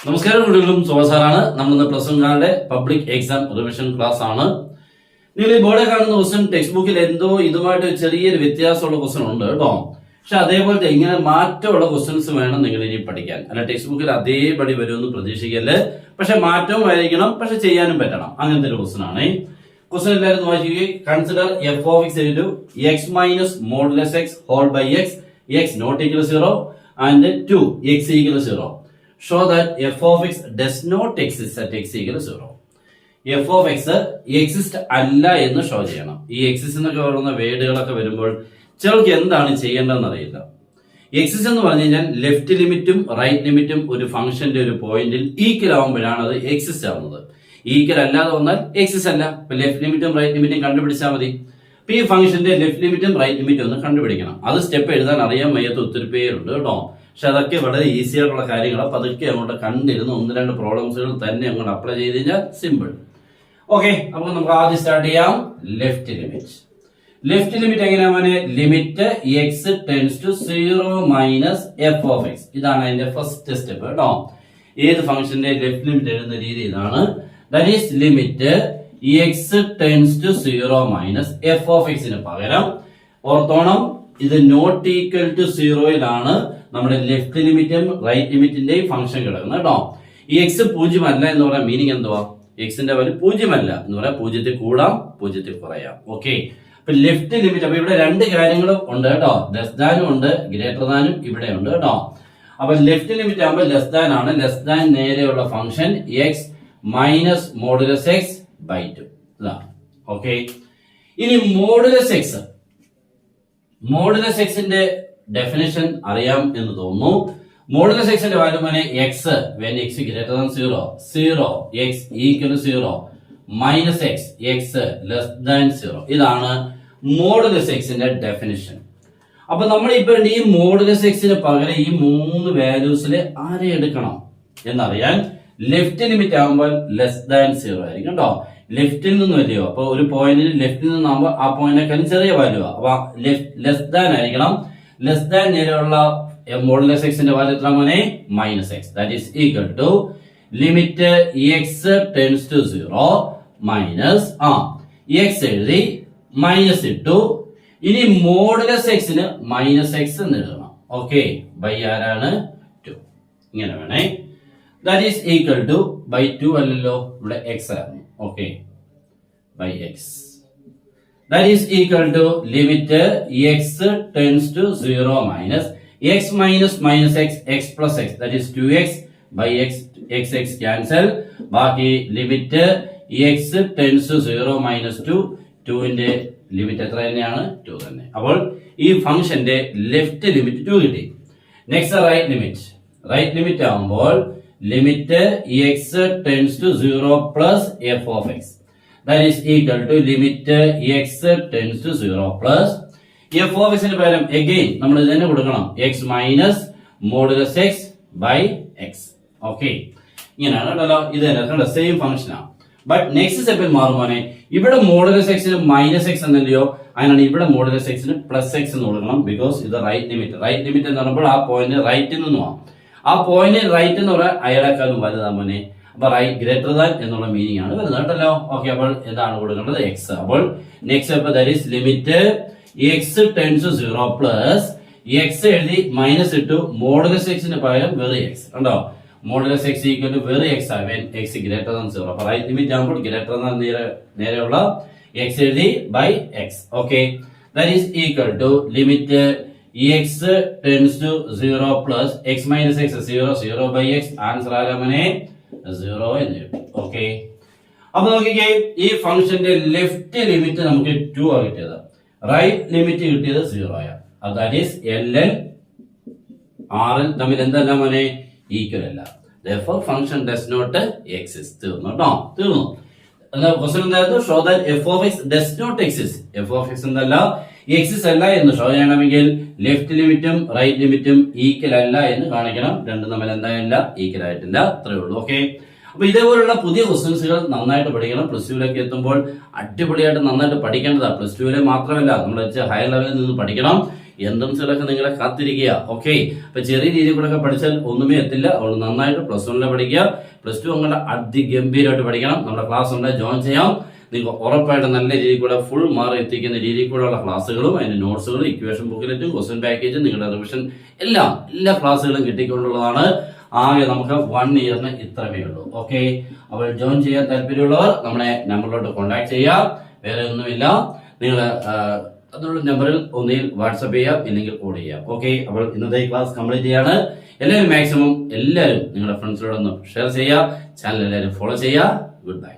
നമസ്കാരം, കുട്ടികളും സുഭാസാറാണ്. നമ്മളിന്ന് plus 1 public exam revision class ആണ്. നിങ്ങൾ ഈ ബോർഡിൽ കാണുന്ന ക്വസ്റ്റൻ ടെക്സ്റ്റ് ബുക്കിൽ എന്തോ ഇതുമായിട്ട് ചെറിയൊരു വ്യത്യാസമുള്ള ക്വസ്റ്റൻ ഉണ്ട് കേട്ടോ. പക്ഷെ അതേപോലത്തെ ഇങ്ങനെ മാറ്റമുള്ള ക്വസ്റ്റൻസ് വേണം നിങ്ങൾ ഇനി പഠിക്കാൻ. അല്ല ടെക്സ്റ്റ് ബുക്കിൽ അതേപടി വരുമെന്ന് പ്രതീക്ഷിക്കല്. പക്ഷെ മാറ്റവും ആയിരിക്കണം, പക്ഷെ ചെയ്യാനും പറ്റണം. അങ്ങനത്തെ ഒരു ക്വസ്റ്റൻ ആണ്. ക്വസ്റ്റൻ എല്ലാവരും നോക്കുകയും consider f of x into x minus modulus x whole by x, x not equal 0 and 2 x equal 0. Show that f of x does not exist at x equal 0. f of x exist അല്ല എന്ന് show ചെയ്യണം. ഈ exist എന്നൊക്കെ പറയുന്ന വേർഡുകളൊക്കെ വരുമ്പോൾ ചിലർക്ക് എന്താണ് ചെയ്യേണ്ടതെന്ന് അറിയില്ല. എക്സിസ്റ്റ് എന്ന് പറഞ്ഞു കഴിഞ്ഞാൽ ലെഫ്റ്റ് ലിമിറ്റും റൈറ്റ് ലിമിറ്റും ഒരു ഫംഗ്ഷന്റെ ഒരു പോയിന്റിൽ ഈക്വൽ ആവുമ്പോഴാണ് അത് എക്സിസ്റ്റ് ആവുന്നത്. ഈക്വൽ അല്ലാതെ വന്നാൽ എക്സിസ്റ്റ് അല്ല. ഇപ്പൊ ലെഫ്റ്റ് ലിമിറ്റും റൈറ്റ് ലിമിറ്റും കണ്ടുപിടിച്ചാൽ മതി. അപ്പൊ ഈ ഫംഗ്ഷന്റെ ലെഫ്റ്റ് ലിമിറ്റും റൈറ്റ് ലിമിറ്റും ഒന്ന് കണ്ടുപിടിക്കണം. അത് സ്റ്റെപ്പ് എഴുതാൻ അറിയാൻ വയ്യാത്ത ഒത്തിരി പേരുണ്ട് കേട്ടോ. പക്ഷെ അതൊക്കെ വളരെ ഈസി ആയിട്ടുള്ള കാര്യങ്ങൾ. അപ്പൊ അതൊക്കെ അങ്ങോട്ട് കണ്ടിരുന്ന് 1-2 പ്രോബ്ലംസുകൾ തന്നെ അങ്ങോട്ട് അപ്ലൈ ചെയ്ത് കഴിഞ്ഞാൽ സിമ്പിൾ. ഓക്കെ, അപ്പൊ നമുക്ക് ആദ്യം സ്റ്റാർട്ട് ചെയ്യാം. Left limit. ലെഫ്റ്റ് ലിമിറ്റ് എങ്ങനെയാണ്? Limit x tends to 0 minus f of x. ഇതാണ് അതിന്റെ ഫസ്റ്റ് സ്റ്റെപ്പ് കേട്ടോ. ഏത് ഫംഗ്ഷന്റെ ലെഫ്റ്റ് ലിമിറ്റ് എഴുതുന്ന രീതി ഇതാണ്. That is limit x tends to 0 minus f of എക്സിന് പകരം ഓർത്തോണം, ഇത് നോട്ട് ഈക്വൽ ടു 0യിലാണ് നമ്മുടെ ലെഫ്റ്റ് ലിമിറ്റും റൈറ്റ് ലിമിറ്റിന്റെയും ഫംഗ്ഷൻ കിടക്കുന്നത് കേട്ടോ. ഈ എക്സ് 0 അല്ല എന്ന് പറയാൻ മീനിങ് എന്തുവാ? എക്സിന്റെ വാല്യൂ 0 അല്ല എന്ന് പറയാൻ 0ത്തിൽ കൂടാം, 0ത്തിൽ കുറയാം. ഓക്കെ, അപ്പൊ ലെഫ്റ്റ് ലിമിറ്റ്. അപ്പൊ ഇവിടെ 2 കാര്യങ്ങളും ഉണ്ട് കേട്ടോ. ലെസ് ദാനും ഉണ്ട്, ഗ്രേറ്റർ ദാനും ഇവിടെ ഉണ്ട് കേട്ടോ. അപ്പൊ ലെഫ്റ്റ് ലിമിറ്റ് ആകുമ്പോൾ ലെസ് ദാൻ ആണ്. ലെസ് ദാൻ നേരെയുള്ള function x minus modulus x by 2 ഇതാണ്. ഓക്കെ, ഇനി മോഡുലസ് എക്സ്. മോഡുലസ് എക്സിന്റെ ഡെഫിനിഷൻ അറിയാം എന്ന് തോന്നുന്നു. മോഡുലസ് എക്സിന്റെ വാല്യൂ ആണ് x when x greater than 0, 0 x equal 0 minus x x less than 0. ഇതാണ് മോഡുലസ് എക്സിന്റെ ഡെഫിനിഷൻ. അപ്പൊ നമ്മൾ ഇപ്പൊ ഈ മോഡുലസ് എക്സിന് പകരം ഈ 3 വാല്യൂസില് ആരെ എടുക്കണം എന്നറിയാൻ ലെഫ്റ്റ് ലിമിറ്റ് ആകുമ്പോൾ ലെസ് ദാൻ 0 ആയിരിക്കും കേട്ടോ. ലെഫ്റ്റിൽ നിന്നും അല്ലയോ, അപ്പൊ ഒരു പോയിന്റിൽ ലെഫ്റ്റിൽ നിന്നാകുമ്പോൾ ആ പോയിന്റിനേക്കാളും ചെറിയ വാല്യൂ. അപ്പൊ ലെസ് ദാൻ ആയിരിക്കണം. ലെസ് ദാൻ നേരെയുള്ള മോഡുലസ് എക്സിന്റെ വാല്യൂ എത്ര മോനെ? Minus x. That is equal to limit x tends to 0 minus x എഴുതി മൈനസ് ഇട്ടു. ഇനി മോഡുലസ് എക്സിന് മൈനസ് എക്സ് എന്ന് എഴുതണം. ഓക്കെ, ബൈ ആരാണ്? 2. ഇങ്ങനെ വേണേ. That is equal to by 2 അല്ലല്ലോ, ഇവിടെ എക്സ് ആയിരുന്നു. Okay, by x. That is equal to limit x tends to 0 minus x minus minus x, x plus x. That is 2x by x, x cancel. ബാക്കി limit x tends to 0 minus 2. 2ന്റെ limit എത്ര തന്നെയാണ്? 2 തന്നെ. അപ്പോൾ ഈ ഫംഗ്ഷന്റെ left limit 2 കിട്ടി. Next right limit. Right limit ആകുമ്പോൾ limit x tends to 0 plus f of x. That is equal to limit x tends to 0 plus f of x ന് പകരം again നമ്മൾ ഇത് തന്നെ കൊടുക്കണം, x minus modulus x by x. Okay, ഇങ്ങനെയാണ് കേട്ടോ. ഇത് തന്നെ സെയിം ഫംഗ്ഷൻ ആണ്. ബട്ട് നെക്സ്റ്റ് സ്റ്റെപ്പിൽ മാറുമ്പോനെ ഇവിടെ മോഡുലസ് എക്സിന് മൈനസ് എക്സ് എന്നല്ലയോ, അതിനാണ് ഇവിടെ മോഡുലസ് എക്സിന് പ്ലസ് എക്സ് എന്ന് കൊടുക്കണം. ബിക്കോസ് ഇത് റൈറ്റ് ലിമിറ്റ്. റൈറ്റ് ലിമിറ്റ് എന്ന് പറയുമ്പോൾ ആ പോയിന്റ് റൈറ്റിൽ നിന്നുമാണ്. ആ പോയിന്റ് റൈറ്റ് എന്ന് പറയാൻ അയാളെക്കാളും വലുതാ മോനെ. അപ്പൊ റൈറ്റ് ഗ്രേറ്റർ ദാൻ എന്നുള്ള മീനിങ് ആണ് വരുന്നത് കേട്ടല്ലോ. ഓക്കെ, അപ്പോൾ എന്താണ് കൊടുക്കേണ്ടത്? എക്സ്. അപ്പോൾ next step that is limit x tends to 0 plus x എഴുതി മൈനസ് ഇട്ടു. മോഡുലസ് എക്സിന് പകരം വെറി എക്സ് കണ്ടോ. മോഡുലസ് എക്സ് ഈക്വൽ ടു വെറി എക്സ് ആവൻ എക്സ് ഗ്രേറ്റർ ദാൻ 0. അപ്പൊ റൈറ്റ് ലിമിറ്റ് ആകുമ്പോൾ ഗ്രേറ്റർ ദാൻ നേരെയുള്ള എക്സ് എഴുതി by x. Okay, that is equal to limit x tends to 0 plus x minus x 0, 0 by x. Answer ആരാമനെ 0 എന്ന് കിട്ടും. Okay, അപ്പൊ നോക്കിക്കേ, ഈ ഫംഗ്ഷന്റെ ലെഫ്റ്റ് ലിമിറ്റ് നമുക്ക് 2 ആ കിട്ടിയത്. റൈറ്റ് ലിമിറ്റ് കിട്ടിയത് 0 ആയ. ദാറ്റ് ഈസ് LL RL തമ്മിൽ എന്തല്ല മോനെ? ഈക്വൽ അല്ല. Therefore function does not exist. തീർന്നു കേട്ടോ, തീർന്നു. ക്വസ്റ്റൻ എന്തായിരുന്നു? Show that f of x does not exist. f of x എന്തല്ല? എക്സിസ്റ്റ് അല്ല എന്ന് ഷോ ചെയ്യണമെങ്കിൽ ലെഫ്റ്റ് ലിമിറ്റും റൈറ്റ് ലിമിറ്റും ഈക്വൽ അല്ല എന്ന് കാണിക്കണം. രണ്ടും തമ്മിൽ എന്തായില്ല? ഈക്വൽ ആയിട്ടില്ല. അത്രേ ഉള്ളൂ. ഓക്കെ, അപ്പൊ ഇതേപോലുള്ള പുതിയ ക്വസ്റ്റ്യൻസുകൾ നന്നായിട്ട് പഠിക്കണം. പ്ലസ് 2 എത്തുമ്പോൾ അടിപൊളിയായിട്ട് നന്നായിട്ട് പഠിക്കേണ്ടതാണ്. പ്ലസ് 2 മാത്രമല്ല, നമ്മൾ ഹയർ ലെവലിൽ നിന്ന് പഠിക്കണം. എൻട്രൻസിലൊക്കെ നിങ്ങളെ കാത്തിരിക്കുക. ഓക്കെ, അപ്പൊ ചെറിയ രീതിയിൽ കൂടെ ഒക്കെ പഠിച്ചാൽ ഒന്നുമേ എത്തില്ല. അതുകൊണ്ട് നന്നായിട്ട് +1 പഠിക്കുക, +2 അങ്ങനെ അതിഗംഭീരമായിട്ട് പഠിക്കണം. നമ്മുടെ ക്ലാസ് ഉണ്ട്, ജോയിൻ ചെയ്യാം. നിങ്ങൾക്ക് ഉറപ്പായിട്ട് നല്ല രീതിയിൽ കൂടെ ഫുൾ മാർക്ക് എത്തിക്കുന്ന രീതിയിൽ കൂടെയുള്ള ക്ലാസ്സുകളും അതിന്റെ നോട്ട്സുകളും ഇക്വേഷൻ ബുക്കിലെറ്റും ക്വസ്റ്റ്യൻ പാക്കേജും നിങ്ങളുടെ റിവിഷൻ എല്ലാ ക്ലാസ്സുകളും കിട്ടിക്കൊണ്ടുള്ളതാണ്. ആകെ നമുക്ക് 1 ഇയറിന് ഇത്രമേ ഉള്ളൂ. ഓക്കെ, അപ്പോൾ ജോയിൻ ചെയ്യാൻ താല്പര്യമുള്ളവർ നമ്മുടെ നമ്പറിലോട്ട് കോൺടാക്ട് ചെയ്യാം. വേറെ ഒന്നുമില്ല, നിങ്ങൾ അതിനുള്ള നമ്പറിൽ ഒന്നിൽ വാട്സപ്പ് ചെയ്യാം, ഇല്ലെങ്കിൽ കോൾ ചെയ്യാം. ഓക്കെ, അപ്പോൾ ഇന്നത്തെ ക്ലാസ് കംപ്ലീറ്റ് ചെയ്യാണ്. എല്ലാവരും മാക്സിമം എല്ലാവരും നിങ്ങളുടെ ഫ്രണ്ട്സിനോടൊന്ന് ഷെയർ ചെയ്യുക. ചാനൽ എല്ലാവരും ഫോളോ ചെയ്യുക. Good bye.